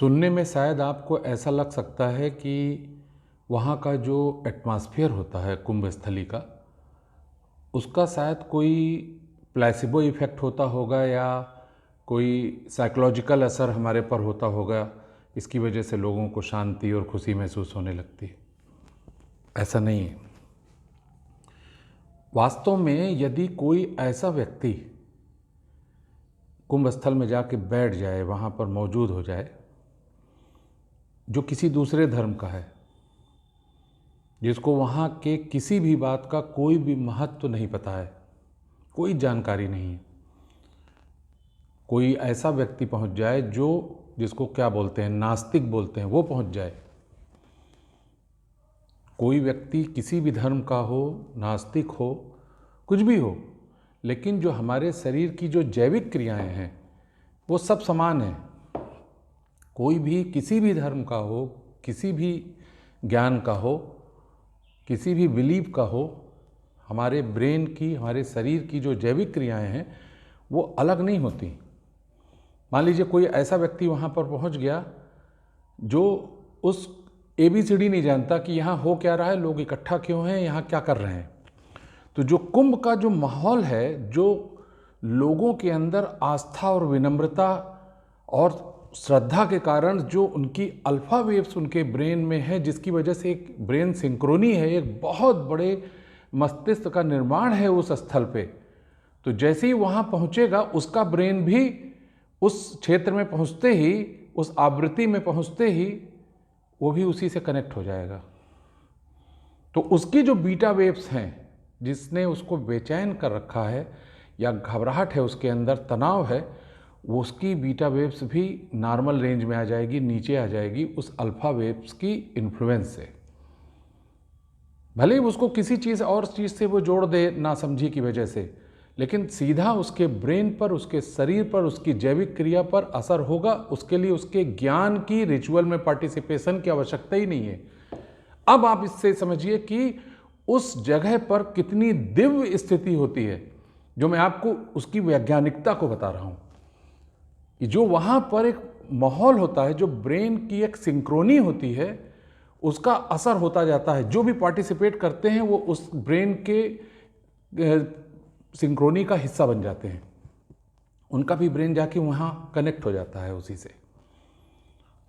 सुनने में शायद आपको ऐसा लग सकता है कि वहाँ का जो एटमॉस्फेयर होता है कुंभ स्थली का, उसका शायद कोई प्लेसिबो इफ़ेक्ट होता होगा या कोई साइकोलॉजिकल असर हमारे पर होता होगा, इसकी वजह से लोगों को शांति और खुशी महसूस होने लगती है। ऐसा नहीं है। वास्तव में यदि कोई ऐसा व्यक्ति कुंभ स्थल में जाके बैठ जाए, वहाँ पर मौजूद हो जाए, जो किसी दूसरे धर्म का है, जिसको वहाँ के किसी भी बात का कोई भी महत्व नहीं पता है, कोई जानकारी नहीं है, कोई ऐसा व्यक्ति पहुँच जाए जिसको क्या बोलते हैं, नास्तिक बोलते हैं, वो पहुँच जाए। कोई व्यक्ति किसी भी धर्म का हो, नास्तिक हो, कुछ भी हो, लेकिन जो हमारे शरीर की जो जैविक क्रियाएं हैं वो सब समान हैं। कोई भी किसी भी धर्म का हो, किसी भी ज्ञान का हो, किसी भी बिलीफ का हो, हमारे ब्रेन की, हमारे शरीर की जो जैविक क्रियाएं हैं वो अलग नहीं होती। मान लीजिए कोई ऐसा व्यक्ति वहाँ पर पहुँच गया जो उस ABCD नहीं जानता कि यहाँ हो क्या रहा है, लोग इकट्ठा क्यों हैं, यहाँ क्या कर रहे हैं। तो जो कुंभ का जो माहौल है, जो लोगों के अंदर आस्था और विनम्रता और श्रद्धा के कारण जो उनकी अल्फा वेव्स उनके ब्रेन में है, जिसकी वजह से एक ब्रेन सिंक्रोनी है, एक बहुत बड़े मस्तिष्क का निर्माण है उस स्थल पे। तो जैसे ही वहाँ पहुँचेगा, उसका ब्रेन भी उस क्षेत्र में पहुँचते ही, उस आवृत्ति में पहुँचते ही वो भी उसी से कनेक्ट हो जाएगा। तो उसकी जो बीटा वेव्स हैं, जिसने उसको बेचैन कर रखा है या घबराहट है उसके अंदर, तनाव है, वो उसकी बीटा वेव्स भी नॉर्मल रेंज में आ जाएगी, नीचे आ जाएगी उस अल्फा वेव्स की इन्फ्लुएंस से। भले ही उसको किसी चीज़ और चीज़ से वो जोड़ दे नासमझी की वजह से, लेकिन सीधा उसके ब्रेन पर, उसके शरीर पर, उसकी जैविक क्रिया पर असर होगा। उसके लिए उसके ज्ञान की, रिचुअल में पार्टिसिपेशन की आवश्यकता ही नहीं है। अब आप इससे समझिए कि उस जगह पर कितनी दिव्य स्थिति होती है, जो मैं आपको उसकी वैज्ञानिकता को बता रहा हूँ। जो वहाँ पर एक माहौल होता है, जो ब्रेन की एक सिंक्रोनी होती है, उसका असर होता जाता है। जो भी पार्टिसिपेट करते हैं वो उस ब्रेन के सिंक्रोनी का हिस्सा बन जाते हैं। उनका भी ब्रेन जाके वहाँ कनेक्ट हो जाता है उसी से।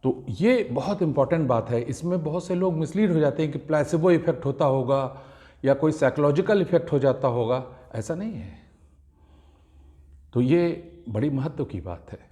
तो ये बहुत इंपॉर्टेंट बात है। इसमें बहुत से लोग मिसलीड हो जाते हैं कि प्लेसिबो इफेक्ट होता होगा या कोई साइकोलॉजिकल इफेक्ट हो जाता होगा। ऐसा नहीं है। तो ये बड़ी महत्व की बात है।